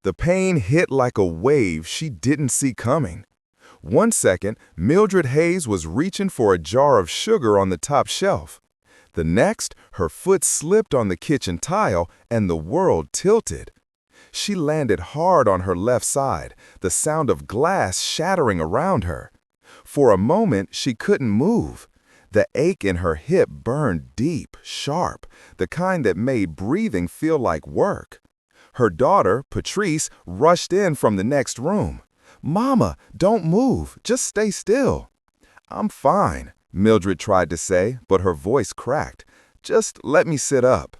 The pain hit like a wave she didn't see coming. One second, Mildred Hayes was reaching for a jar of sugar on the top shelf. The next, her foot slipped on the kitchen tile and the world tilted. She landed hard on her left side, the sound of glass shattering around her. For a moment, she couldn't move. The ache in her hip burned deep, sharp, the kind that made breathing feel like work. Her daughter, Patrice, rushed in from the next room. "Mama, don't move, just stay still." "I'm fine," Mildred tried to say, but her voice cracked. "Just let me sit up."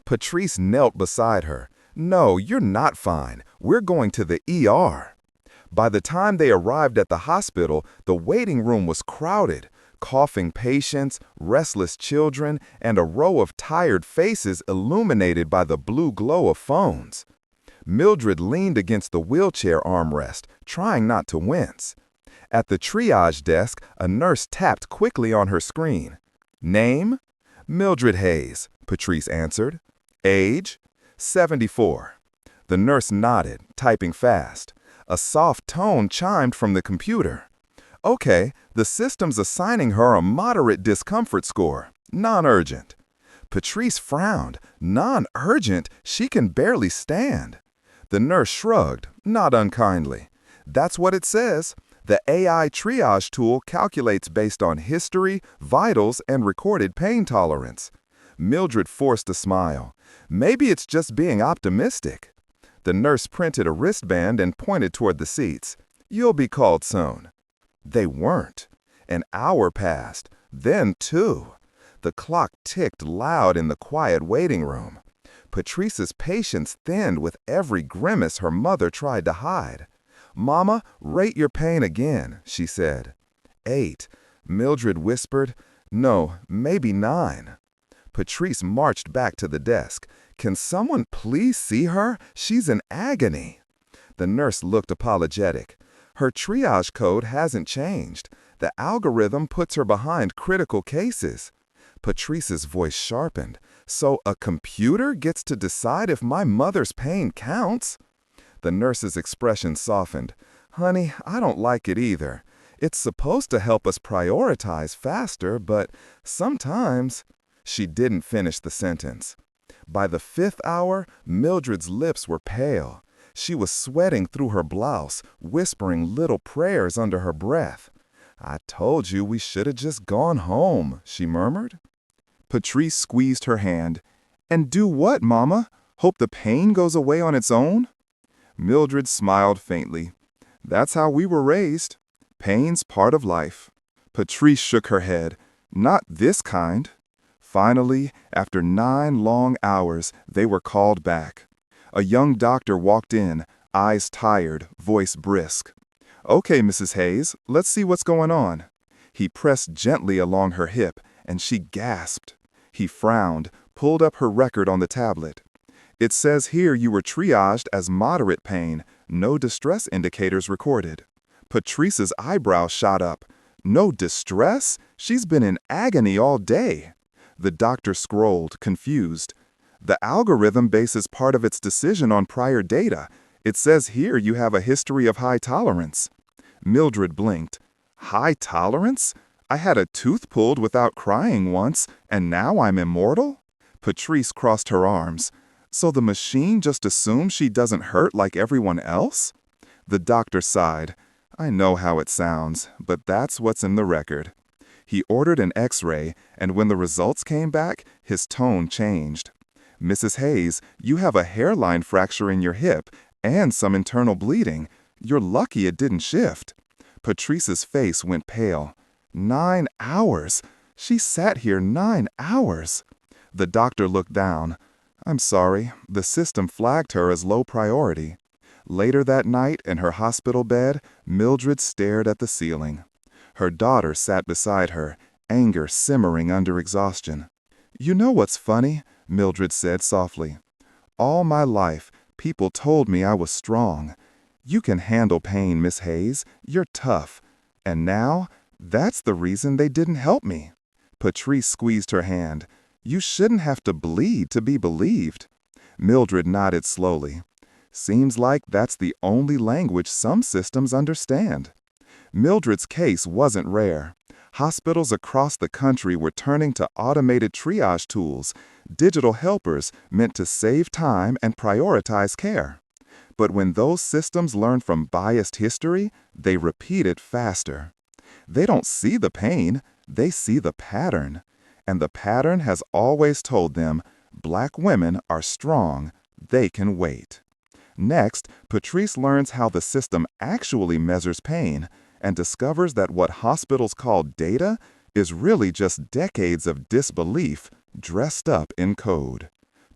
Patrice knelt beside her. "No, you're not fine. We're going to the ER." By the time they arrived at the hospital, the waiting room was crowded. Coughing patients, restless children, and a row of tired faces illuminated by the blue glow of phones. Mildred leaned against the wheelchair armrest, trying not to wince. At the triage desk, a nurse tapped quickly on her screen. "Name?" "Mildred Hayes," Patrice answered. "Age?" 74. The nurse nodded, typing fast. A soft tone chimed from the computer. "Okay, the system's assigning her a moderate discomfort score. Non-urgent." Patrice frowned. "Non-urgent? She can barely stand." The nurse shrugged, not unkindly. "That's what it says. The AI triage tool calculates based on history, vitals, and recorded pain tolerance." Mildred forced a smile. "Maybe it's just being optimistic." The nurse printed a wristband and pointed toward the seats. "You'll be called soon." They weren't. An hour passed, then 2. The clock ticked loud in the quiet waiting room. Patrice's patience thinned with every grimace her mother tried to hide. "Mama, rate your pain again," she said. 8. Mildred whispered. "No, maybe 9." Patrice marched back to the desk. "Can someone please see her? She's in agony." The nurse looked apologetic. "Her triage code hasn't changed. The algorithm puts her behind critical cases." Patrice's voice sharpened. "So a computer gets to decide if my mother's pain counts?" The nurse's expression softened. "Honey, I don't like it either. It's supposed to help us prioritize faster, but sometimes—" She didn't finish the sentence. By the 5th hour, Mildred's lips were pale. She was sweating through her blouse, whispering little prayers under her breath. "I told you we should have just gone home," she murmured. Patrice squeezed her hand. "And do what, Mama? Hope the pain goes away on its own?" Mildred smiled faintly. "That's how we were raised. Pain's part of life." Patrice shook her head. "Not this kind." Finally, after 9 long hours, they were called back. A young doctor walked in, eyes tired, voice brisk. "Okay, Mrs. Hayes, let's see what's going on." He pressed gently along her hip, and she gasped. He frowned, pulled up her record on the tablet. "It says here you were triaged as moderate pain, no distress indicators recorded." Patrice's eyebrows shot up. "No distress? She's been in agony all day." The doctor scrolled, confused. "The algorithm bases part of its decision on prior data. It says here you have a history of high tolerance." Mildred blinked. "High tolerance? I had a tooth pulled without crying once, and now I'm immortal?" Patrice crossed her arms. "So the machine just assumes she doesn't hurt like everyone else?" The doctor sighed. "I know how it sounds, but that's what's in the record." He ordered an X-ray, and when the results came back, his tone changed. "Mrs. Hayes, you have a hairline fracture in your hip and some internal bleeding. You're lucky it didn't shift." Patrice's face went pale. 9 hours? She sat here 9 hours. The doctor looked down. "I'm sorry, the system flagged her as low priority." Later that night, in her hospital bed, Mildred stared at the ceiling. Her daughter sat beside her, anger simmering under exhaustion. "You know what's funny?" Mildred said softly. "All my life, people told me I was strong. You can handle pain, Miss Hayes. You're tough. And now, that's the reason they didn't help me." Patrice squeezed her hand. "You shouldn't have to bleed to be believed." Mildred nodded slowly. Seems like that's the only language some systems understand. Mildred's case wasn't rare. Hospitals across the country were turning to automated triage tools, digital helpers meant to save time and prioritize care. But when those systems learn from biased history, they repeat it faster. They don't see the pain, they see the pattern. And the pattern has always told them, Black women are strong, they can wait. Next, Patrice learns how the system actually measures pain and discovers that what hospitals call data is really just decades of disbelief dressed up in code.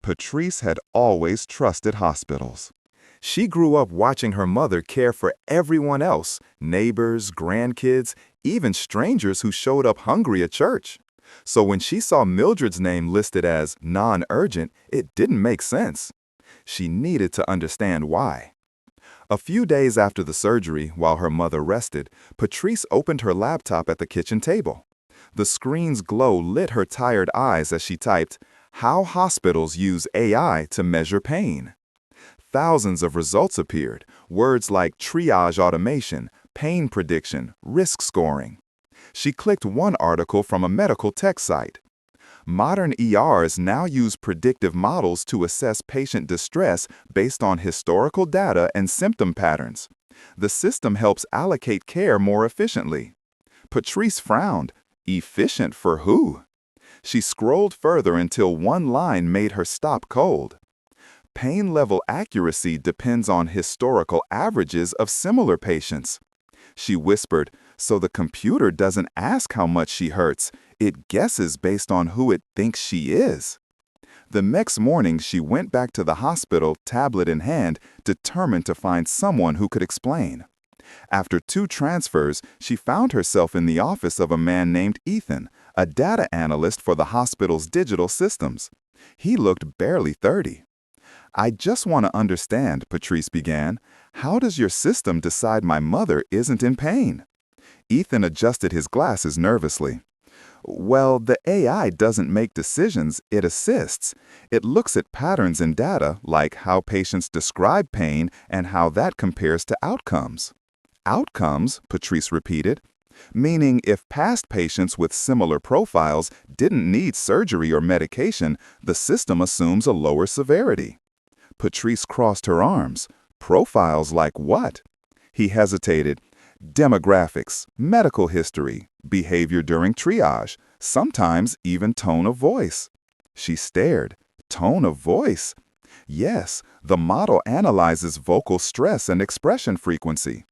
Patrice had always trusted hospitals. She grew up watching her mother care for everyone else, neighbors, grandkids, even strangers who showed up hungry at church. So when she saw Mildred's name listed as non-urgent, it didn't make sense. She needed to understand why. A few days after the surgery, while her mother rested, Patrice opened her laptop at the kitchen table. The screen's glow lit her tired eyes as she typed, "How hospitals use AI to measure pain." Thousands of results appeared, words like triage automation, pain prediction, risk scoring. She clicked one article from a medical tech site. Modern ERs now use predictive models to assess patient distress based on historical data and symptom patterns. The system helps allocate care more efficiently. Patrice frowned. Efficient for who? She scrolled further until one line made her stop cold. Pain level accuracy depends on historical averages of similar patients. She whispered, so the computer doesn't ask how much she hurts, it guesses based on who it thinks she is. The next morning, she went back to the hospital, tablet in hand, determined to find someone who could explain. After 2 transfers, she found herself in the office of a man named Ethan, a data analyst for the hospital's digital systems. He looked barely 30. "I just want to understand," Patrice began. "How does your system decide my mother isn't in pain?" Ethan adjusted his glasses nervously. "Well, the AI doesn't make decisions, it assists. It looks at patterns in data, like how patients describe pain and how that compares to outcomes." "Outcomes?" Patrice repeated. "Meaning if past patients with similar profiles didn't need surgery or medication, the system assumes a lower severity." Patrice crossed her arms. "Profiles like what?" He hesitated. "Demographics, medical history, behavior during triage, sometimes even tone of voice." She stared. "Tone of voice?" "Yes, the model analyzes vocal stress and expression frequency.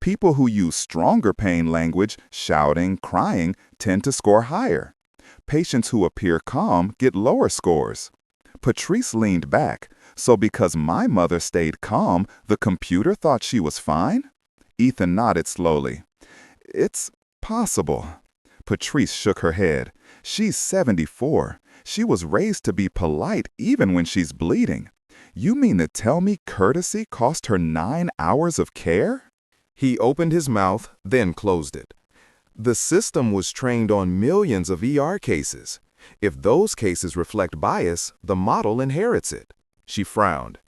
People who use stronger pain language, shouting, crying, tend to score higher. Patients who appear calm get lower scores." Patrice leaned back. "So because my mother stayed calm, the computer thought she was fine?" Ethan nodded slowly. "It's possible." Patrice shook her head. "She's 74. She was raised to be polite even when she's bleeding. You mean to tell me courtesy cost her 9 hours of care?" He opened his mouth, then closed it. The system was trained on millions of ER cases. If those cases reflect bias, the model inherits it. She frowned.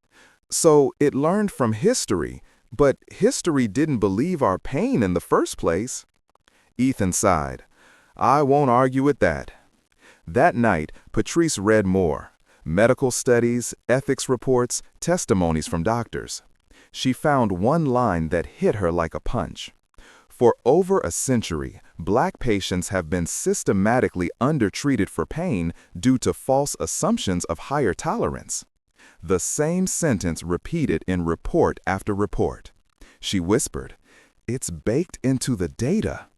"So it learned from history, but history didn't believe our pain in the first place." Ethan sighed. "I won't argue with that." That night, Patrice read more. Medical studies, ethics reports, testimonies from doctors. She found one line that hit her like a punch. For over a century, Black patients have been systematically undertreated for pain due to false assumptions of higher tolerance. The same sentence repeated in report after report. She whispered, "It's baked into the data."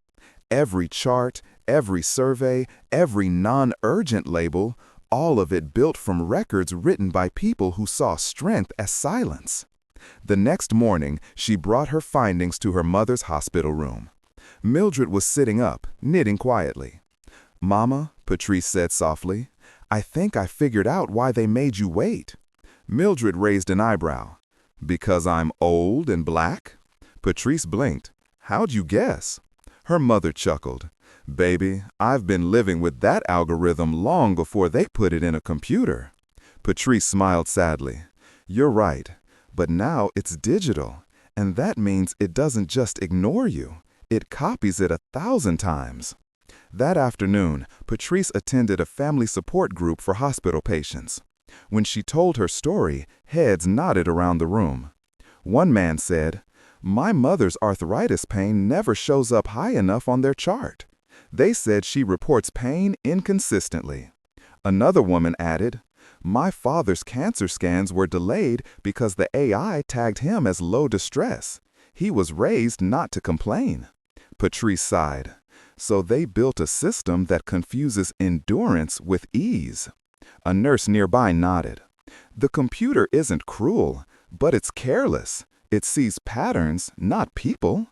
Every chart, every survey, every non-urgent label, all of it built from records written by people who saw strength as silence. The next morning, she brought her findings to her mother's hospital room. Mildred was sitting up, knitting quietly. "Mama," Patrice said softly, "I think I figured out why they made you wait." Mildred raised an eyebrow. "Because I'm old and Black?" Patrice blinked. "How'd you guess?" Her mother chuckled. "Baby, I've been living with that algorithm long before they put it in a computer." Patrice smiled sadly. "You're right. But now it's digital, and that means it doesn't just ignore you. It copies it 1,000 times. That afternoon, Patrice attended a family support group for hospital patients. When she told her story, heads nodded around the room. One man said, "My mother's arthritis pain never shows up high enough on their chart. They said she reports pain inconsistently." Another woman added, "My father's cancer scans were delayed because the AI tagged him as low distress. He was raised not to complain." Patrice sighed. So they built a system that confuses endurance with ease. A nurse nearby nodded. The computer isn't cruel, but it's careless. It sees patterns, not people.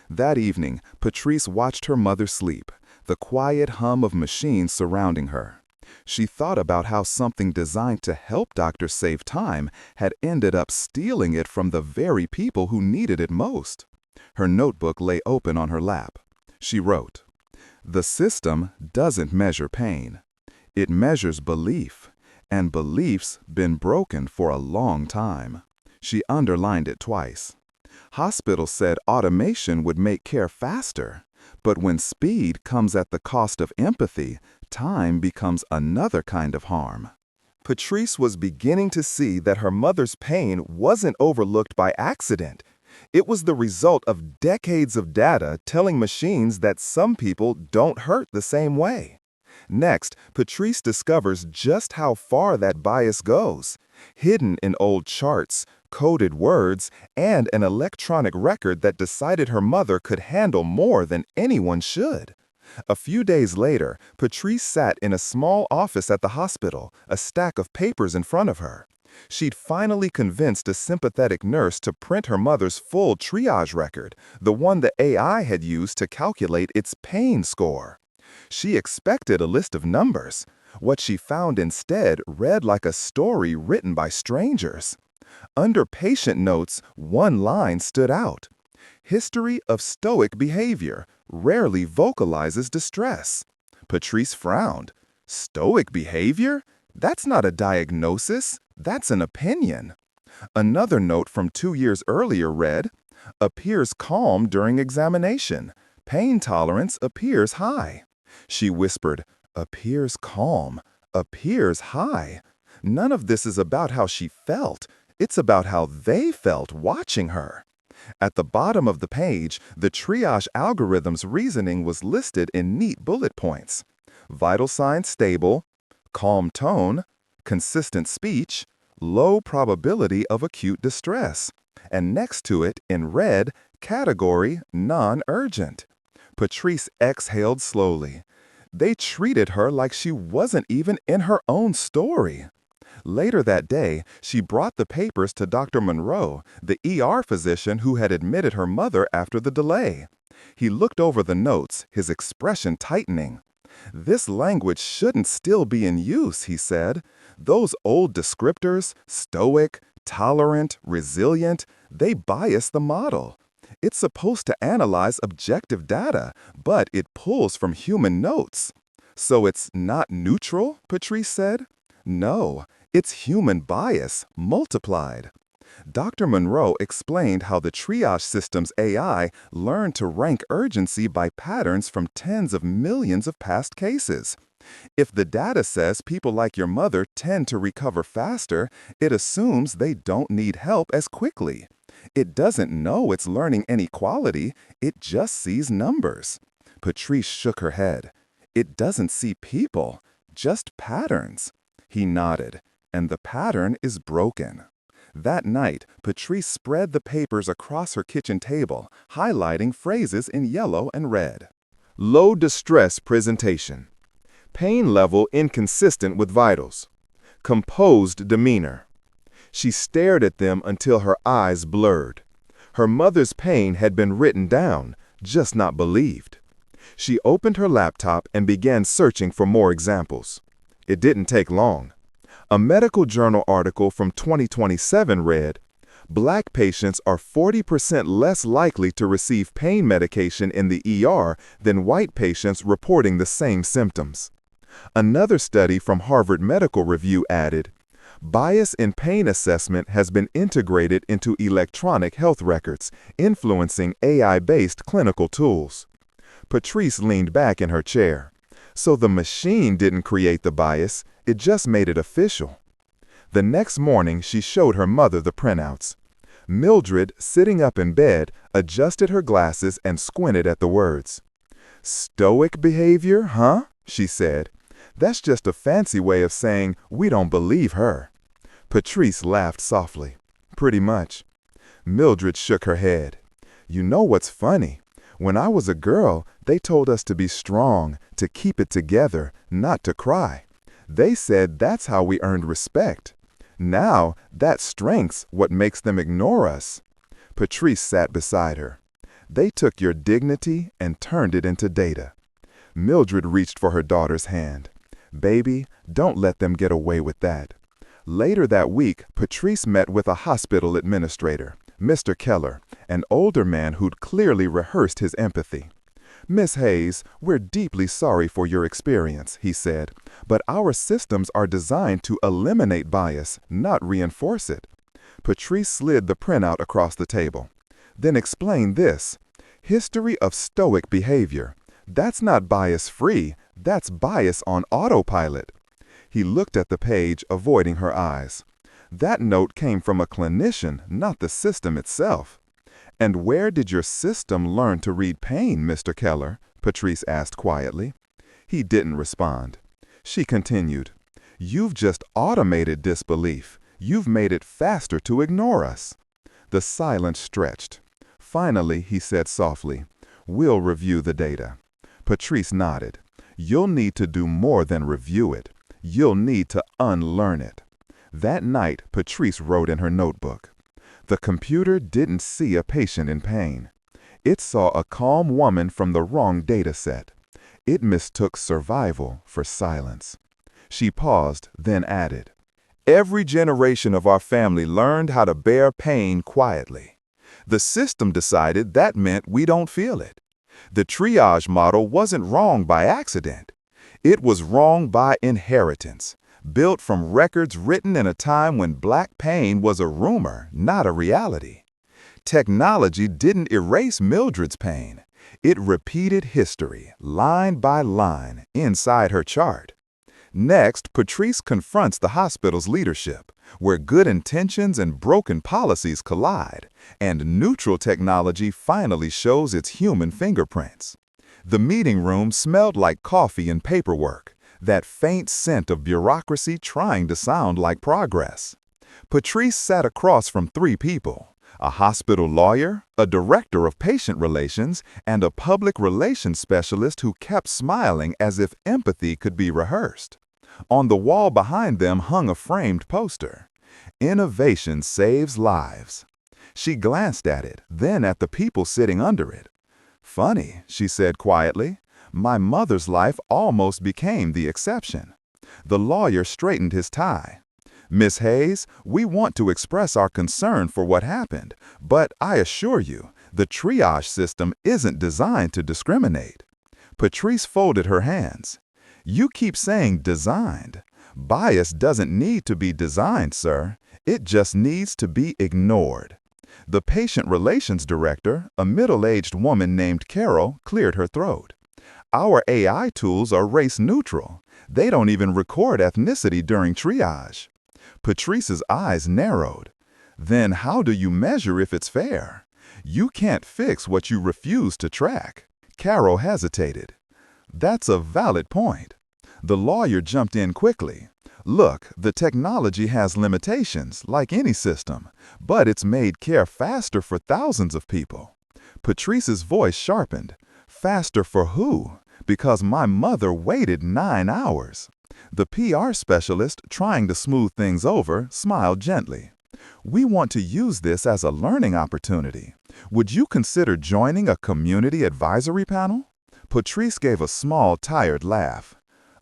That evening, Patrice watched her mother sleep, the quiet hum of machines surrounding her. She thought about how something designed to help doctors save time had ended up stealing it from the very people who needed it most. Her notebook lay open on her lap. She wrote, "The system doesn't measure pain. It measures belief, and belief's been broken for a long time." She underlined it twice. Hospitals said automation would make care faster, but when speed comes at the cost of empathy, time becomes another kind of harm. Patrice was beginning to see that her mother's pain wasn't overlooked by accident. It was the result of decades of data telling machines that some people don't hurt the same way. Next, Patrice discovers just how far that bias goes. Hidden in old charts, coded words, and an electronic record that decided her mother could handle more than anyone should. A few days later, Patrice sat in a small office at the hospital, a stack of papers in front of her. She'd finally convinced a sympathetic nurse to print her mother's full triage record, the one the AI had used to calculate its pain score. She expected a list of numbers. What she found instead read like a story written by strangers. Under patient notes, one line stood out. "History of stoic behavior, rarely vocalizes distress." Patrice frowned. Stoic behavior? That's not a diagnosis. That's an opinion. Another note from 2 years earlier read, "Appears calm during examination. Pain tolerance appears high." She whispered, "Appears calm, appears high." None of this is about how she felt. It's about how they felt watching her. At the bottom of the page, the triage algorithm's reasoning was listed in neat bullet points. Vital signs stable, calm tone, consistent speech, low probability of acute distress. And next to it, in red, category non-urgent. Patrice exhaled slowly. They treated her like she wasn't even in her own story. Later that day, she brought the papers to Dr. Monroe, the ER physician who had admitted her mother after the delay. He looked over the notes, his expression tightening. "This language shouldn't still be in use," he said. "Those old descriptors, stoic, tolerant, resilient, they bias the model. It's supposed to analyze objective data, but it pulls from human notes." "So it's not neutral?" Patrice said. "No, it's human bias multiplied." Dr. Monroe explained how the triage system's AI learned to rank urgency by patterns from tens of millions of past cases. If the data says people like your mother tend to recover faster, it assumes they don't need help as quickly. It doesn't know it's learning inequality, it just sees numbers. Patrice shook her head. "It doesn't see people, just patterns." He nodded, "And the pattern is broken." That night, Patrice spread the papers across her kitchen table, highlighting phrases in yellow and red. Low distress presentation. Pain level inconsistent with vitals. Composed demeanor. She stared at them until her eyes blurred. Her mother's pain had been written down, just not believed. She opened her laptop and began searching for more examples. It didn't take long. A medical journal article from 2027 read, "Black patients are 40% less likely to receive pain medication in the ER than white patients reporting the same symptoms." Another study from Harvard Medical Review added, Bias in pain assessment has been integrated into electronic health records, influencing AI-based clinical tools. Patrice leaned back in her chair. So the machine didn't create the bias, it just made it official. The next morning, she showed her mother the printouts. Mildred, sitting up in bed, adjusted her glasses and squinted at the words. "Stoic behavior, huh?" she said. "That's just a fancy way of saying we don't believe her." Patrice laughed softly. "Pretty much." Mildred shook her head. "You know what's funny? When I was a girl, they told us to be strong, to keep it together, not to cry. They said that's how we earned respect. Now, that strength's what makes them ignore us." Patrice sat beside her. "They took your dignity and turned it into data." Mildred reached for her daughter's hand. "Baby, don't let them get away with that." Later that week, Patrice met with a hospital administrator, Mr. Keller, an older man who'd clearly rehearsed his empathy. "Miss Hayes, we're deeply sorry for your experience," he said, "but our systems are designed to eliminate bias, not reinforce it." Patrice slid the printout across the table. "Then explain this. History of stoic behavior. That's not bias-free, that's bias on autopilot." He looked at the page, avoiding her eyes. "That note came from a clinician, not the system itself." "And where did your system learn to read pain, Mr. Keller?" Patrice asked quietly. He didn't respond. She continued, "You've just automated disbelief. You've made it faster to ignore us." The silence stretched. Finally, he said softly, "We'll review the data." Patrice nodded. "You'll need to do more than review it. You'll need to unlearn it." That night, Patrice wrote in her notebook. The computer didn't see a patient in pain. It saw a calm woman from the wrong data set. It mistook survival for silence. She paused, then added, "Every generation of our family learned how to bear pain quietly. The system decided that meant we don't feel it. The triage model wasn't wrong by accident. It was wrong by inheritance, built from records written in a time when black pain was a rumor, not a reality. Technology didn't erase Mildred's pain. It repeated history, line by line, inside her chart." Next, Patrice confronts the hospital's leadership, where good intentions and broken policies collide, and neutral technology finally shows its human fingerprints. The meeting room smelled like coffee and paperwork, that faint scent of bureaucracy trying to sound like progress. Patrice sat across from three people: a hospital lawyer, a director of patient relations, and a public relations specialist who kept smiling as if empathy could be rehearsed. On the wall behind them hung a framed poster. "Innovation saves lives." She glanced at it, then at the people sitting under it. "Funny," she said quietly. "My mother's life almost became the exception." The lawyer straightened his tie. "Miss Hayes, we want to express our concern for what happened, but I assure you, the triage system isn't designed to discriminate." Patrice folded her hands. "You keep saying designed. Bias doesn't need to be designed, sir. It just needs to be ignored." The patient relations director, a middle-aged woman named Carol, cleared her throat. "Our AI tools are race-neutral. They don't even record ethnicity during triage." Patrice's eyes narrowed. "Then how do you measure if it's fair? You can't fix what you refuse to track." Carol hesitated. "That's a valid point." The lawyer jumped in quickly. "Look, the technology has limitations, like any system, but it's made care faster for thousands of people." Patrice's voice sharpened. "Faster for who? Because my mother waited 9 hours." The PR specialist, trying to smooth things over, smiled gently. "We want to use this as a learning opportunity. Would you consider joining a community advisory panel?" Patrice gave a small, tired laugh.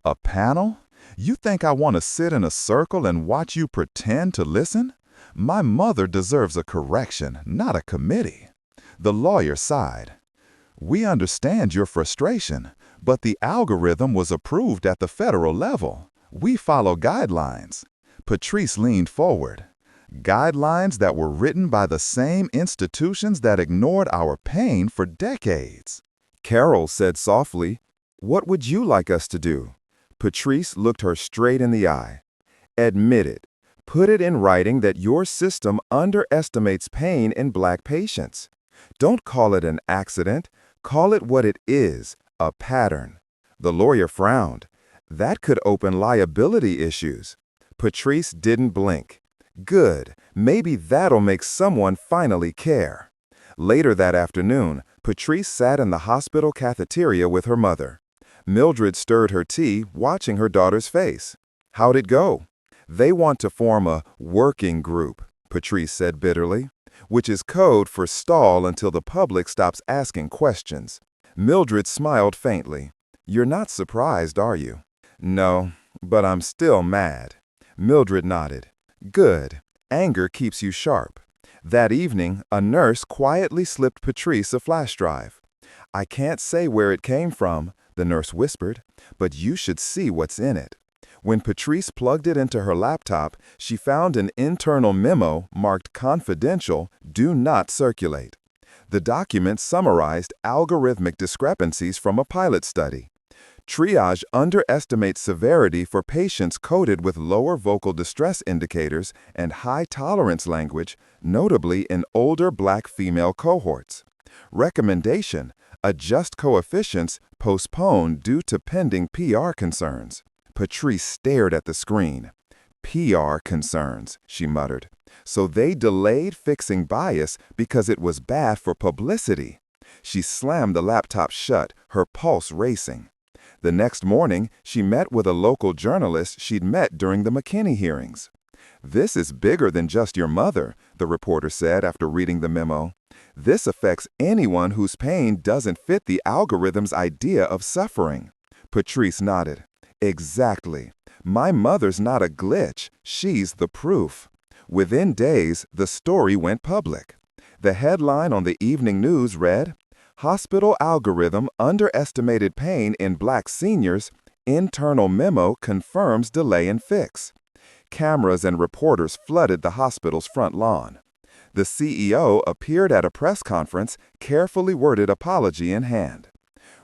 "A panel? You think I want to sit in a circle and watch you pretend to listen? My mother deserves a correction, not a committee." The lawyer sighed. "We understand your frustration, but the algorithm was approved at the federal level. We follow guidelines." Patrice leaned forward. Guidelines that were written by the same institutions that ignored our pain for decades. Carol said softly, "What would you like us to do?" Patrice looked her straight in the eye. "Admit it. Put it in writing that your system underestimates pain in Black patients. Don't call it an accident. Call it what it is, a pattern." The lawyer frowned. That could open liability issues. Patrice didn't blink. Good. Maybe that'll make someone finally care. Later that afternoon, Patrice sat in the hospital cafeteria with her mother. Mildred stirred her tea, watching her daughter's face. "How'd it go?" "They want to form a working group," Patrice said bitterly, which is code for stall until the public stops asking questions. Mildred smiled faintly. "You're not surprised, are you?" "No, but I'm still mad." Mildred nodded. "Good. Anger keeps you sharp." That evening, a nurse quietly slipped Patrice a flash drive. "I can't say where it came from," the nurse whispered, "but you should see what's in it." When Patrice plugged it into her laptop, she found an internal memo marked confidential, do not circulate. The document summarized algorithmic discrepancies from a pilot study. Triage underestimates severity for patients coded with lower vocal distress indicators and high tolerance language, notably in older Black female cohorts. Recommendation: adjust coefficients, postpone due to pending PR concerns. Patrice stared at the screen. "PR concerns," she muttered. "So they delayed fixing bias because it was bad for publicity." She slammed the laptop shut, her pulse racing. The next morning, she met with a local journalist she'd met during the McKinney hearings. "This is bigger than just your mother," the reporter said after reading the memo. "This affects anyone whose pain doesn't fit the algorithm's idea of suffering." Patrice nodded. "Exactly. My mother's not a glitch. She's the proof." Within days, the story went public. The headline on the evening news read, "Hospital algorithm underestimated pain in Black seniors. Internal memo confirms delay in fix." Cameras and reporters flooded the hospital's front lawn. The CEO appeared at a press conference, carefully worded apology in hand.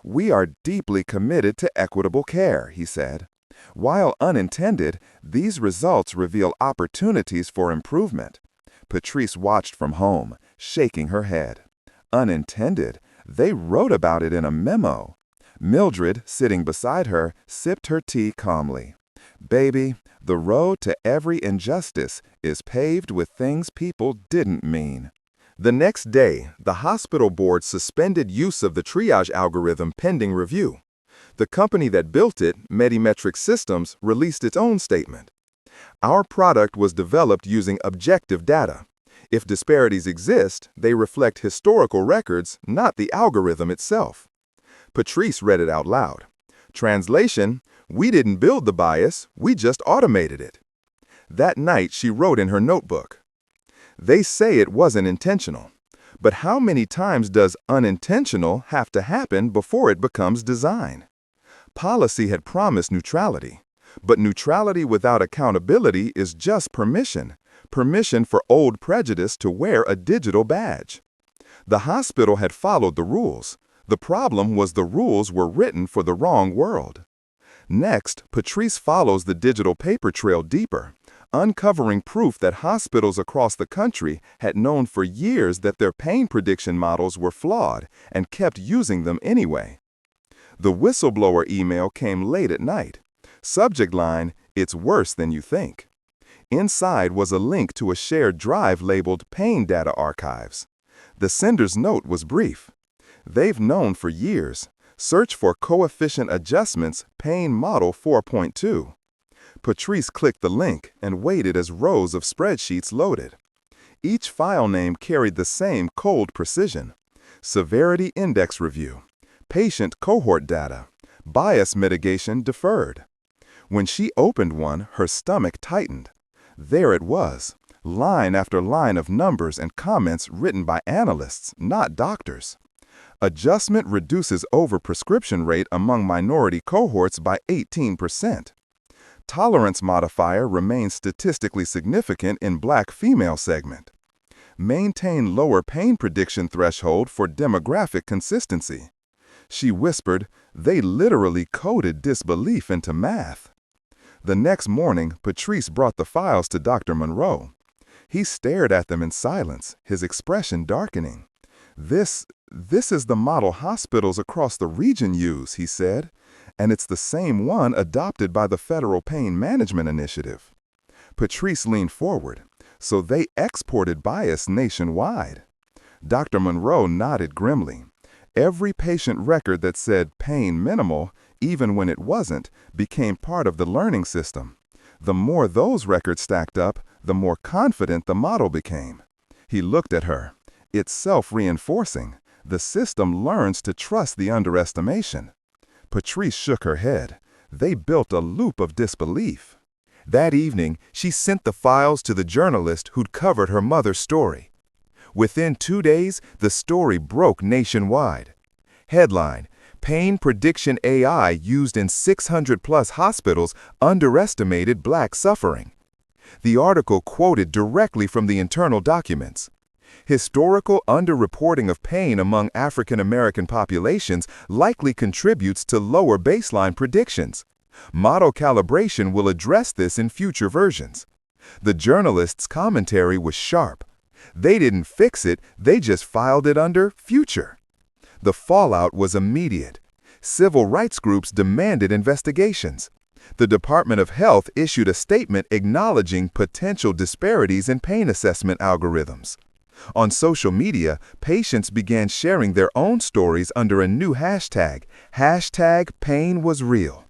"We are deeply committed to equitable care," he said. "While unintended, these results reveal opportunities for improvement." Patrice watched from home, shaking her head. Unintended? They wrote about it in a memo. Mildred, sitting beside her, sipped her tea calmly. "Baby, the road to every injustice is paved with things people didn't mean." The next day, the hospital board suspended use of the triage algorithm pending review. The company that built it, Medimetric Systems, released its own statement. "Our product was developed using objective data. If disparities exist, they reflect historical records, not the algorithm itself." Patrice read it out loud. Translation: "We didn't build the bias, we just automated it." That night, she wrote in her notebook, "They say it wasn't intentional. But how many times does unintentional have to happen before it becomes design?" Policy had promised neutrality. But neutrality without accountability is just permission. Permission for old prejudice to wear a digital badge. The hospital had followed the rules. The problem was the rules were written for the wrong world. Next, Patrice follows the digital paper trail deeper, uncovering proof that hospitals across the country had known for years that their pain prediction models were flawed and kept using them anyway. The whistleblower email came late at night. Subject line: "It's worse than you think." Inside was a link to a shared drive labeled Pain Data Archives. The sender's note was brief. "They've known for years. Search for coefficient adjustments, pain model 4.2. Patrice clicked the link and waited as rows of spreadsheets loaded. Each file name carried the same cold precision: severity index review, patient cohort data, bias mitigation deferred. When she opened one, her stomach tightened. There it was, line after line of numbers and comments written by analysts, not doctors. Adjustment reduces overprescription rate among minority cohorts by 18%. Tolerance modifier remains statistically significant in black female segment. Maintain lower pain prediction threshold for demographic consistency. She whispered, they literally coded disbelief into math. The next morning, Patrice brought the files to Dr. Monroe. He stared at them in silence, his expression darkening. This is the model hospitals across the region use, he said, and it's the same one adopted by the Federal Pain Management Initiative. Patrice leaned forward. So they exported bias nationwide. Dr. Monroe nodded grimly. Every patient record that said pain minimal, even when it wasn't, became part of the learning system. The more those records stacked up, the more confident the model became. He looked at her. It's self-reinforcing. The system learns to trust the underestimation. Patrice shook her head. They built a loop of disbelief. That evening, she sent the files to the journalist who'd covered her mother's story. Within 2 days, the story broke nationwide. Headline: Pain Prediction AI used in 600-plus hospitals underestimated black suffering. The article quoted directly from the internal documents. Historical underreporting of pain among African American populations likely contributes to lower baseline predictions. Model calibration will address this in future versions. The journalist's commentary was sharp. They didn't fix it, they just filed it under future. The fallout was immediate. Civil rights groups demanded investigations. The Department of Health issued a statement acknowledging potential disparities in pain assessment algorithms. On social media, patients began sharing their own stories under a new hashtag, #PainWasReal.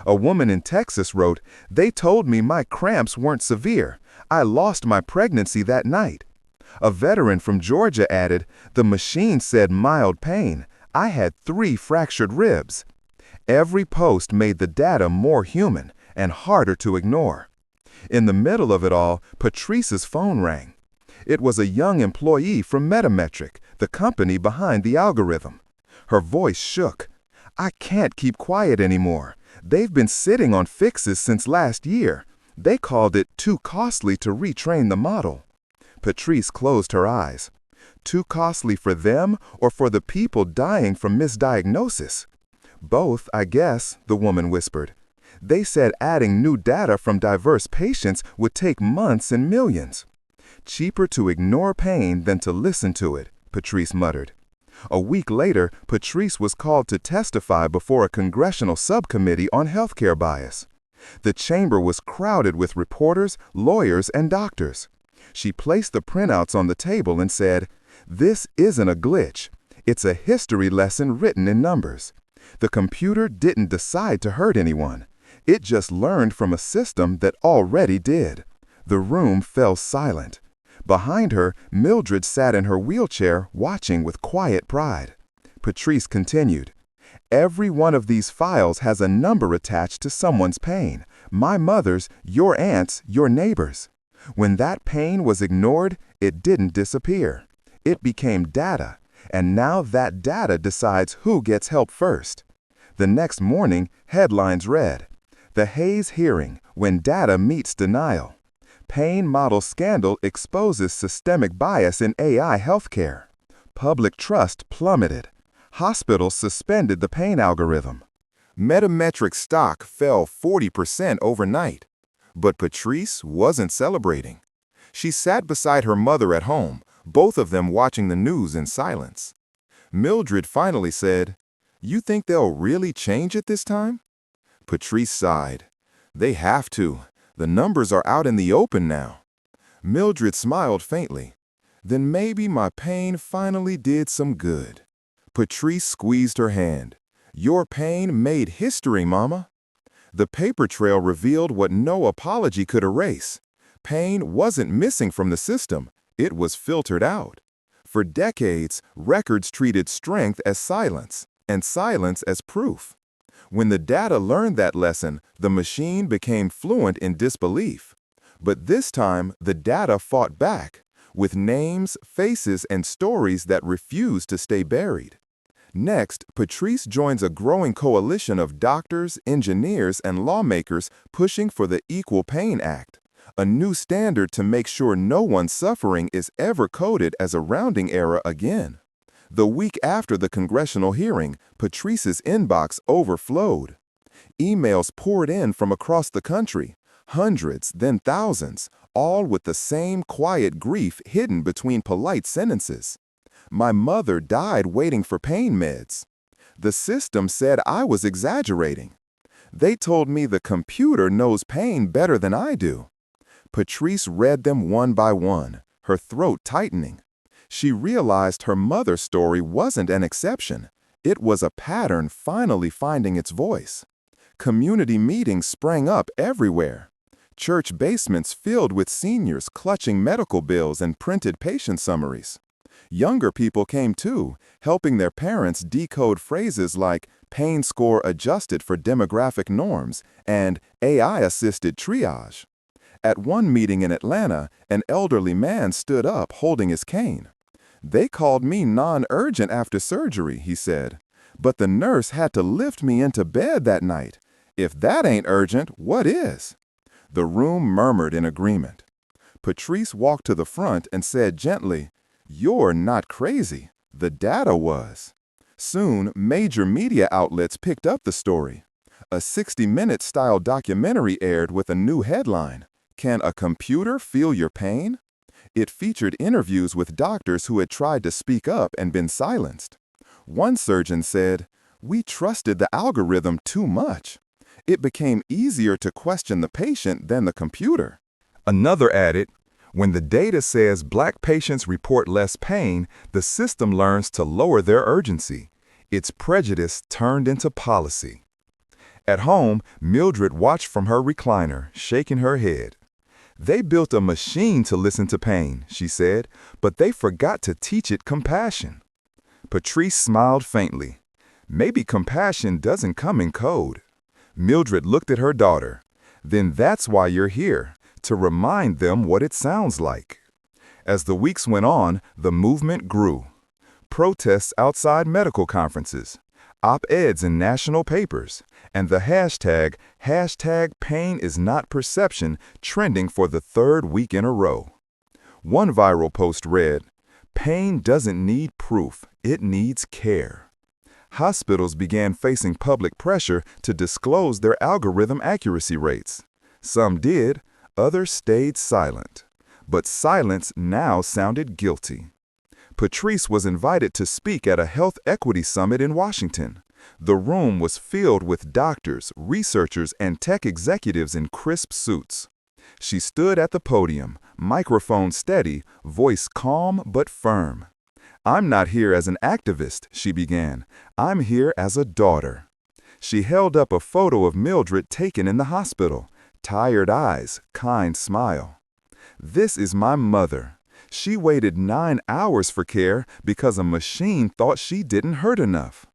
A woman in Texas wrote, "They told me my cramps weren't severe. I lost my pregnancy that night." A veteran from Georgia added, "The machine said mild pain. I had 3 fractured ribs." Every post made the data more human and harder to ignore. In the middle of it all, Patrice's phone rang. It was a young employee from Metametric, the company behind the algorithm. Her voice shook. "I can't keep quiet anymore. They've been sitting on fixes since last year. They called it too costly to retrain the model." Patrice closed her eyes. Too costly for them or for the people dying from misdiagnosis? "Both, I guess," the woman whispered. "They said adding new data from diverse patients would take months and millions." "Cheaper to ignore pain than to listen to it," Patrice muttered. A week later, Patrice was called to testify before a congressional subcommittee on healthcare bias. The chamber was crowded with reporters, lawyers, and doctors. She placed the printouts on the table and said, "This isn't a glitch. It's a history lesson written in numbers. The computer didn't decide to hurt anyone. It just learned from a system that already did." The room fell silent. Behind her, Mildred sat in her wheelchair, watching with quiet pride. Patrice continued, "Every one of these files has a number attached to someone's pain. My mother's, your aunt's, your neighbor's. When that pain was ignored, it didn't disappear. It became data, and now that data decides who gets help first." The next morning, headlines read, "The Hayes hearing, when data meets denial. Pain model scandal exposes systemic bias in AI healthcare. Public trust plummeted. Hospitals suspended the pain algorithm." Metametric stock fell 40% overnight. But Patrice wasn't celebrating. She sat beside her mother at home, both of them watching the news in silence. Mildred finally said, "You think they'll really change it this time?" Patrice sighed. "They have to. The numbers are out in the open now." Mildred smiled faintly. "Then maybe my pain finally did some good." Patrice squeezed her hand. "Your pain made history, Mama." The paper trail revealed what no apology could erase. Pain wasn't missing from the system. It was filtered out. For decades, records treated strength as silence, and silence as proof. When the data learned that lesson, the machine became fluent in disbelief. But this time, the data fought back, with names, faces, and stories that refused to stay buried. Next, Patrice joins a growing coalition of doctors, engineers, and lawmakers pushing for the Equal Pain Act, a new standard to make sure no one's suffering is ever coded as a rounding error again. The week after the congressional hearing, Patrice's inbox overflowed. Emails poured in from across the country, hundreds, then thousands, all with the same quiet grief hidden between polite sentences. My mother died waiting for pain meds. The system said I was exaggerating. They told me the computer knows pain better than I do. Patrice read them one by one, her throat tightening. She realized her mother's story wasn't an exception. It was a pattern finally finding its voice. Community meetings sprang up everywhere. Church basements filled with seniors clutching medical bills and printed patient summaries. Younger people came too, helping their parents decode phrases like pain score adjusted for demographic norms and AI-assisted triage. At one meeting in Atlanta, an elderly man stood up holding his cane. "They called me non-urgent after surgery," he said, "but the nurse had to lift me into bed that night. If that ain't urgent, what is?" The room murmured in agreement. Patrice walked to the front and said gently, "You're not crazy. The data was." Soon, major media outlets picked up the story. A 60-minute style documentary aired with a new headline, "Can a computer feel your pain?" It featured interviews with doctors who had tried to speak up and been silenced. One surgeon said, "We trusted the algorithm too much. It became easier to question the patient than the computer." Another added, "When the data says Black patients report less pain, the system learns to lower their urgency. It's prejudice turned into policy." At home, Mildred watched from her recliner, shaking her head. "They built a machine to listen to pain," she said, "but they forgot to teach it compassion." Patrice smiled faintly. "Maybe compassion doesn't come in code." Mildred looked at her daughter. "Then that's why you're here, to remind them what it sounds like." As the weeks went on, the movement grew. Protests outside medical conferences, op-eds in national papers, and the hashtag #PainIsNotPerception trending for the third week in a row. One viral post read, "Pain doesn't need proof, it needs care." Hospitals began facing public pressure to disclose their algorithm accuracy rates. Some did, others stayed silent. But silence now sounded guilty. Patrice was invited to speak at a health equity summit in Washington. The room was filled with doctors, researchers, and tech executives in crisp suits. She stood at the podium, microphone steady, voice calm but firm. "I'm not here as an activist," she began. "I'm here as a daughter." She held up a photo of Mildred taken in the hospital. Tired eyes, kind smile. "This is my mother. She waited 9 hours for care because a machine thought she didn't hurt enough.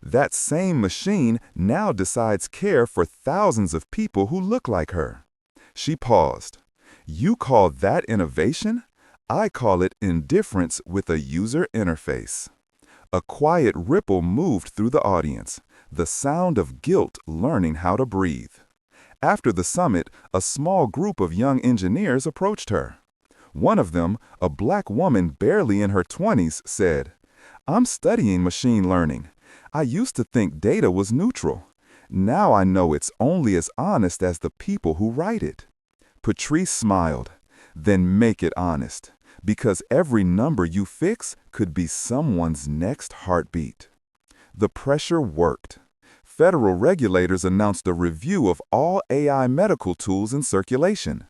That same machine now decides care for thousands of people who look like her." She paused. "You call that innovation? I call it indifference with a user interface." A quiet ripple moved through the audience, the sound of guilt learning how to breathe. After the summit, a small group of young engineers approached her. One of them, a Black woman barely in her 20s, said, "I'm studying machine learning. I used to think data was neutral. Now I know it's only as honest as the people who write it." Patrice smiled. "Then make it honest, because every number you fix could be someone's next heartbeat." The pressure worked. Federal regulators announced a review of all AI medical tools in circulation.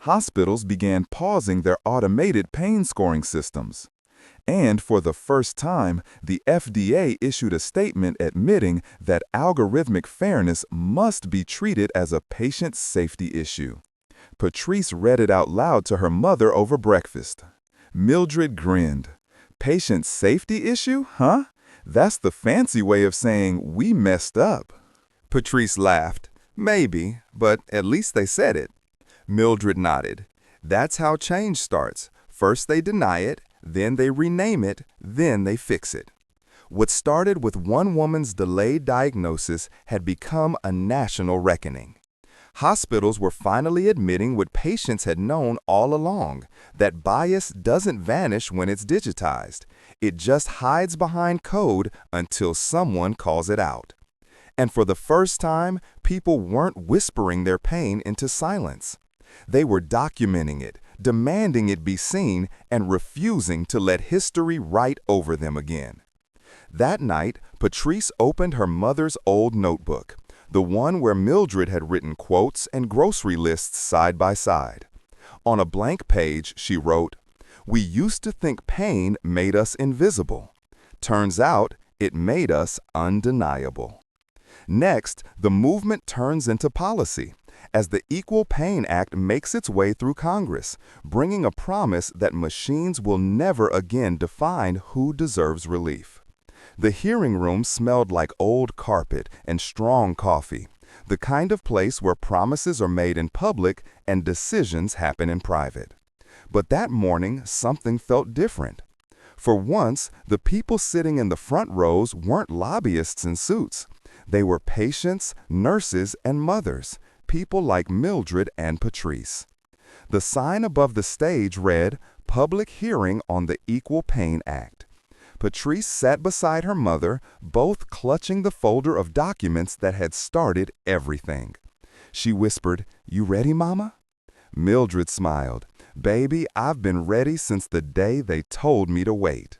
Hospitals began pausing their automated pain scoring systems. And for the first time, the FDA issued a statement admitting that algorithmic fairness must be treated as a patient safety issue. Patrice read it out loud to her mother over breakfast. Mildred grinned. "Patient safety issue, huh? That's the fancy way of saying we messed up." Patrice laughed. "Maybe, but at least they said it." Mildred nodded. "That's how change starts. First they deny it, then they rename it, then they fix it." What started with one woman's delayed diagnosis had become a national reckoning. Hospitals were finally admitting what patients had known all along, that bias doesn't vanish when it's digitized. It just hides behind code until someone calls it out. And for the first time, people weren't whispering their pain into silence. They were documenting it, demanding it be seen, and refusing to let history write over them again. That night, Patrice opened her mother's old notebook, the one where Mildred had written quotes and grocery lists side by side. On a blank page, she wrote, "We used to think pain made us invisible. Turns out, it made us undeniable." Next, the movement turns into policy, as the Equal Pain Act makes its way through Congress, bringing a promise that machines will never again define who deserves relief. The hearing room smelled like old carpet and strong coffee, the kind of place where promises are made in public and decisions happen in private. But that morning, something felt different. For once, the people sitting in the front rows weren't lobbyists in suits. They were patients, nurses, and mothers, people like Mildred and Patrice. The sign above the stage read, "Public Hearing on the Equal Pain Act." Patrice sat beside her mother, both clutching the folder of documents that had started everything. She whispered, "You ready, Mama?" Mildred smiled. "Baby, I've been ready since the day they told me to wait."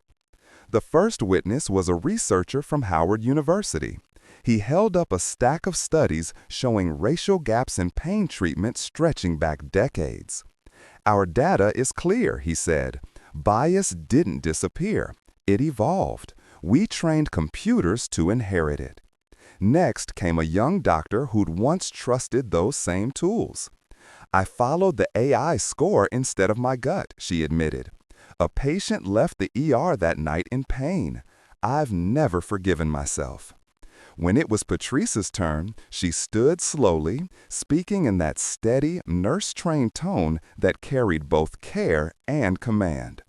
The first witness was a researcher from Howard University. He held up a stack of studies showing racial gaps in pain treatment stretching back decades. "Our data is clear," he said. "Bias didn't disappear. It evolved. We trained computers to inherit it." Next came a young doctor who'd once trusted those same tools. "I followed the AI score instead of my gut," she admitted. "A patient left the ER that night in pain. I've never forgiven myself." When it was Patrice's turn, she stood slowly, speaking in that steady, nurse-trained tone that carried both care and command.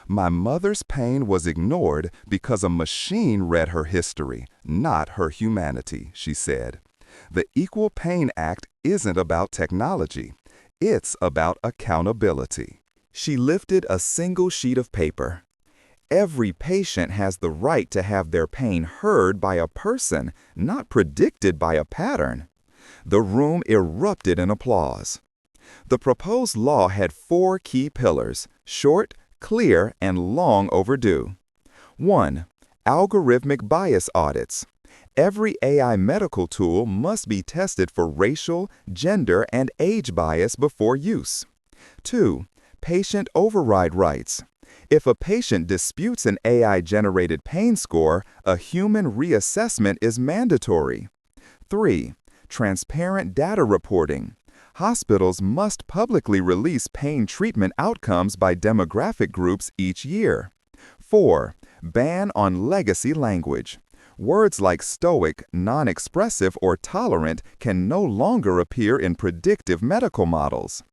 "My mother's pain was ignored because a machine read her history, not her humanity," she said. "The Equal Pain Act isn't about technology. It's about accountability." She lifted a single sheet of paper. "Every patient has the right to have their pain heard by a person, not predicted by a pattern." The room erupted in applause. The proposed law had 4 key pillars: short, clear, and long overdue. 1. Algorithmic bias audits. Every AI medical tool must be tested for racial, gender, and age bias before use. 2. Patient override rights. If a patient disputes an AI-generated pain score, a human reassessment is mandatory. 3. Transparent data reporting. Hospitals must publicly release pain treatment outcomes by demographic groups each year. 4. Ban on legacy language. Words like stoic, non-expressive, or tolerant can no longer appear in predictive medical models.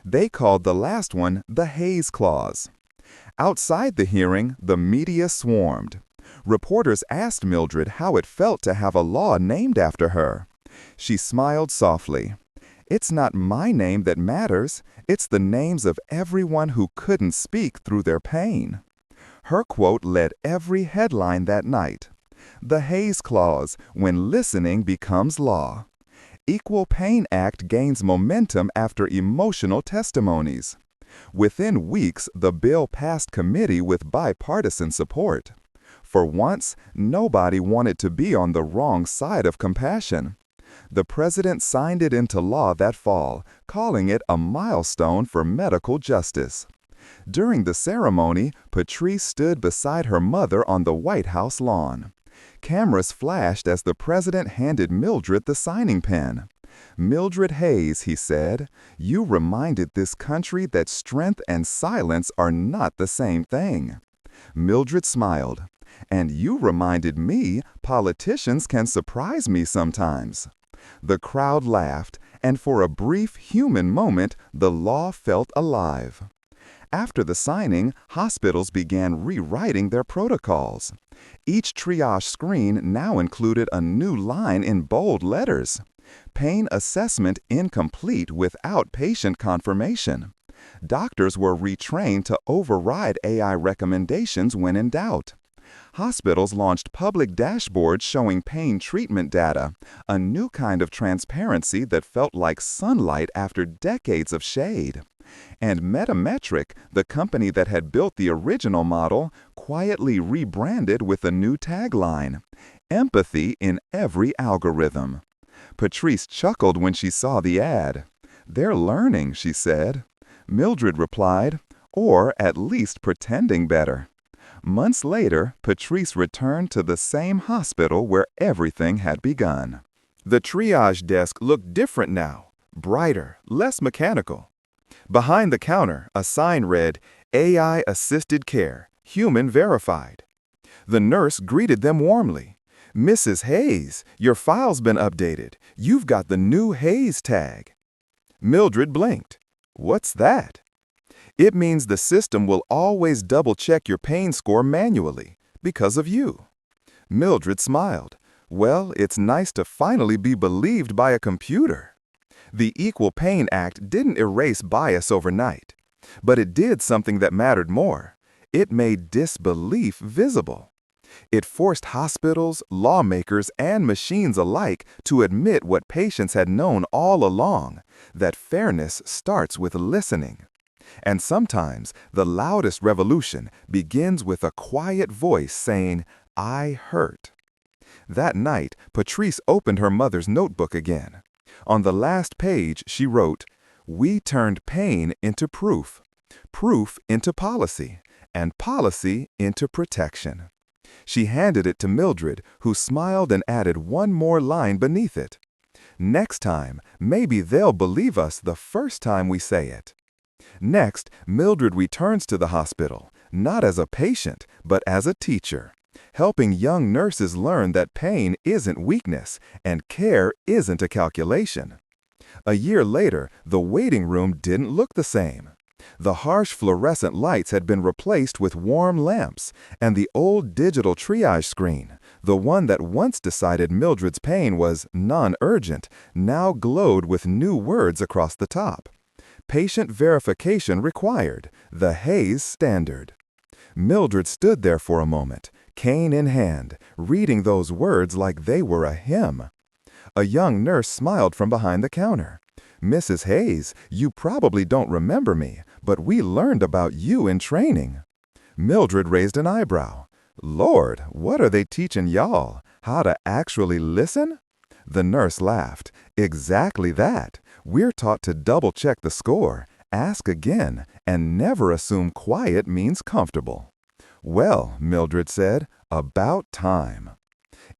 They called the last one the Hayes Clause. Outside the hearing, the media swarmed. Reporters asked Mildred how it felt to have a law named after her. She smiled softly. "It's not my name that matters. It's the names of everyone who couldn't speak through their pain." Her quote led every headline that night. The Hayes Clause, when listening becomes law. Equal Pain Act gains momentum after emotional testimonies. Within weeks, the bill passed committee with bipartisan support. For once, nobody wanted to be on the wrong side of compassion. The president signed it into law that fall, calling it a milestone for medical justice. During the ceremony, Patrice stood beside her mother on the White House lawn. Cameras flashed as the president handed Mildred the signing pen. "Mildred Hayes," he said, "you reminded this country that strength and silence are not the same thing." Mildred smiled. "And you reminded me politicians can surprise me sometimes." The crowd laughed, and for a brief human moment, the law felt alive. After the signing, hospitals began rewriting their protocols. Each triage screen now included a new line in bold letters. Pain assessment incomplete without patient confirmation. Doctors were retrained to override AI recommendations when in doubt. Hospitals launched public dashboards showing pain treatment data, a new kind of transparency that felt like sunlight after decades of shade. And Metametric, the company that had built the original model, quietly rebranded with a new tagline: empathy in every algorithm. Patrice chuckled when she saw the ad. "They're learning," she said. Mildred replied, "or at least pretending better." Months later, Patrice returned to the same hospital where everything had begun. The triage desk looked different now, brighter, less mechanical. Behind the counter, a sign read, "AI-assisted care, human verified." The nurse greeted them warmly. "Mrs. Hayes, your file's been updated. You've got the new Hayes tag." Mildred blinked. "What's that?" "It means the system will always double-check your pain score manually, because of you." Mildred smiled. "Well, it's nice to finally be believed by a computer." The Equal Pain Act didn't erase bias overnight, but it did something that mattered more. It made disbelief visible. It forced hospitals, lawmakers, and machines alike to admit what patients had known all along, that fairness starts with listening. And sometimes the loudest revolution begins with a quiet voice saying, "I hurt." That night, Patrice opened her mother's notebook again. On the last page, she wrote, "We turned pain into proof, proof into policy, and policy into protection." She handed it to Mildred, who smiled and added one more line beneath it. "Next time, maybe they'll believe us the first time we say it." Next, Mildred returns to the hospital, not as a patient, but as a teacher, helping young nurses learn that pain isn't weakness and care isn't a calculation. A year later, the waiting room didn't look the same. The harsh fluorescent lights had been replaced with warm lamps, and the old digital triage screen, the one that once decided Mildred's pain was non-urgent, now glowed with new words across the top. "Patient verification required, the Hayes standard." Mildred stood there for a moment, cane in hand, reading those words like they were a hymn. A young nurse smiled from behind the counter. "Mrs. Hayes, you probably don't remember me, but we learned about you in training." Mildred raised an eyebrow. "Lord, what are they teaching y'all? How to actually listen?" The nurse laughed. "Exactly that. We're taught to double-check the score, ask again, and never assume quiet means comfortable." "Well," Mildred said, "about time."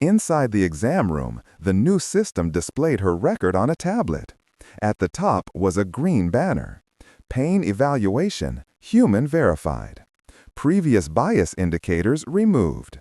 Inside the exam room, the new system displayed her record on a tablet. At the top was a green banner. "Pain evaluation, human verified." "Previous bias indicators removed."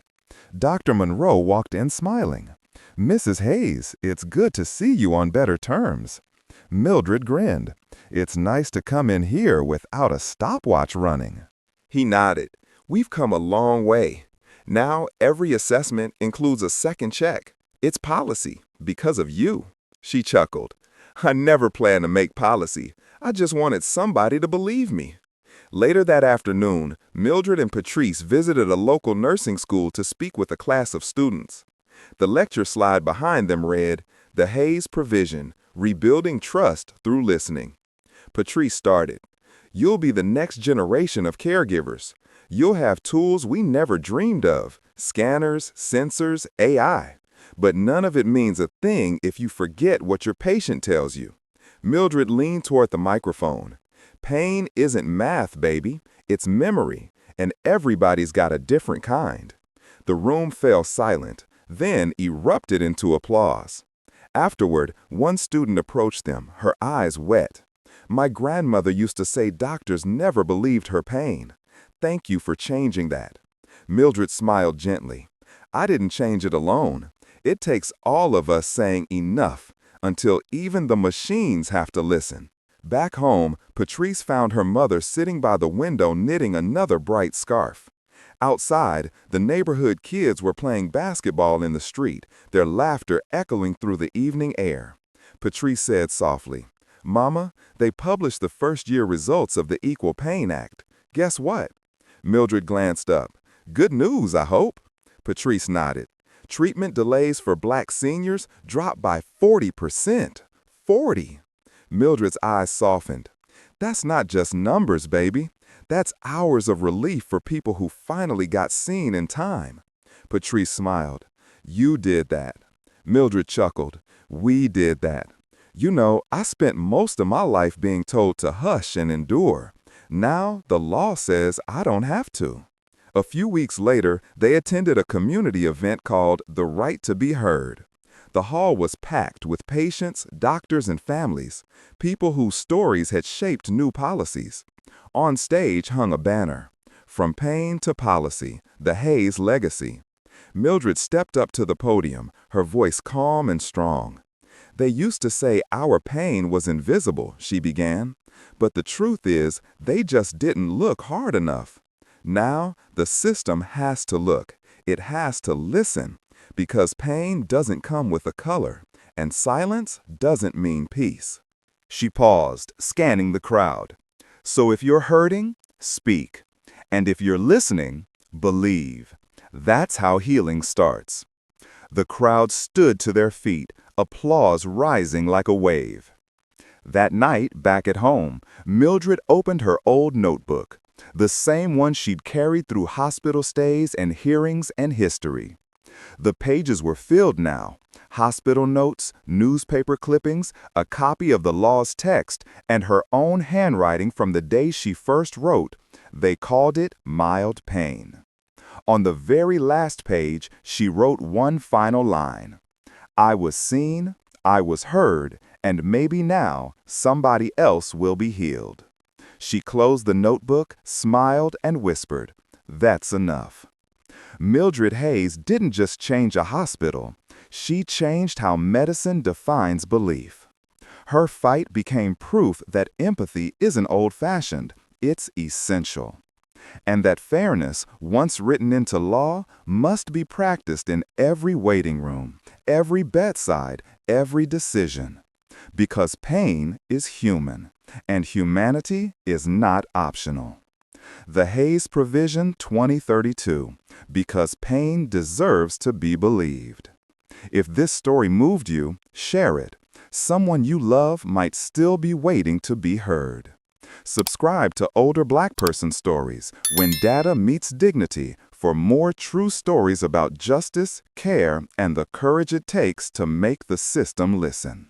Dr. Monroe walked in smiling. "Mrs. Hayes, it's good to see you on better terms." Mildred grinned. "It's nice to come in here without a stopwatch running." He nodded. "We've come a long way. Now every assessment includes a second check. It's policy, because of you." She chuckled. "I never planned to make policy. I just wanted somebody to believe me." Later that afternoon, Mildred and Patrice visited a local nursing school to speak with a class of students. The lecture slide behind them read, "The Hayes Provision, Rebuilding Trust Through Listening." Patrice started, "You'll be the next generation of caregivers. You'll have tools we never dreamed of, scanners, sensors, AI. But none of it means a thing if you forget what your patient tells you." Mildred leaned toward the microphone. "Pain isn't math, baby. It's memory, and everybody's got a different kind." The room fell silent, then erupted into applause. Afterward, one student approached them, her eyes wet. "My grandmother used to say doctors never believed her pain. Thank you for changing that." Mildred smiled gently. "I didn't change it alone. It takes all of us saying enough until even the machines have to listen." Back home, Patrice found her mother sitting by the window knitting another bright scarf. Outside, the neighborhood kids were playing basketball in the street, their laughter echoing through the evening air. Patrice said softly, "Mama, they published the first-year results of the Equal Pain Act. Guess what?" Mildred glanced up. "Good news, I hope." Patrice nodded. Treatment delays for Black seniors dropped by 40%. 40! Mildred's eyes softened. "That's not just numbers, baby. That's hours of relief for people who finally got seen in time." Patrice smiled. "You did that." Mildred chuckled. "We did that. You know, I spent most of my life being told to hush and endure. Now the law says I don't have to." A few weeks later, they attended a community event called The Right to Be Heard. The hall was packed with patients, doctors, and families, people whose stories had shaped new policies. On stage hung a banner, "From Pain to Policy, the Hayes Legacy." Mildred stepped up to the podium, her voice calm and strong. "They used to say our pain was invisible," she began. "But the truth is, they just didn't look hard enough. Now, the system has to look. It has to listen. Because pain doesn't come with a color, and silence doesn't mean peace." She paused, scanning the crowd. "So if you're hurting, speak. And if you're listening, believe. That's how healing starts." The crowd stood to their feet, applause rising like a wave. That night, back at home, Mildred opened her old notebook, the same one she'd carried through hospital stays and hearings and history. The pages were filled now. Hospital notes, newspaper clippings, a copy of the law's text, and her own handwriting from the day she first wrote. They called it mild pain. On the very last page, she wrote one final line. "I was seen, I was heard, and maybe now somebody else will be healed." She closed the notebook, smiled, and whispered, "That's enough." Mildred Hayes didn't just change a hospital. She changed how medicine defines belief. Her fight became proof that empathy isn't old-fashioned, it's essential. And that fairness, once written into law, must be practiced in every waiting room, every bedside, every decision. Because pain is human, and humanity is not optional. The Hayes Provision 2032, because pain deserves to be believed. If this story moved you, share it. Someone you love might still be waiting to be heard. Subscribe to Older Black Person Stories, When Data Meets Dignity, for more true stories about justice, care, and the courage it takes to make the system listen.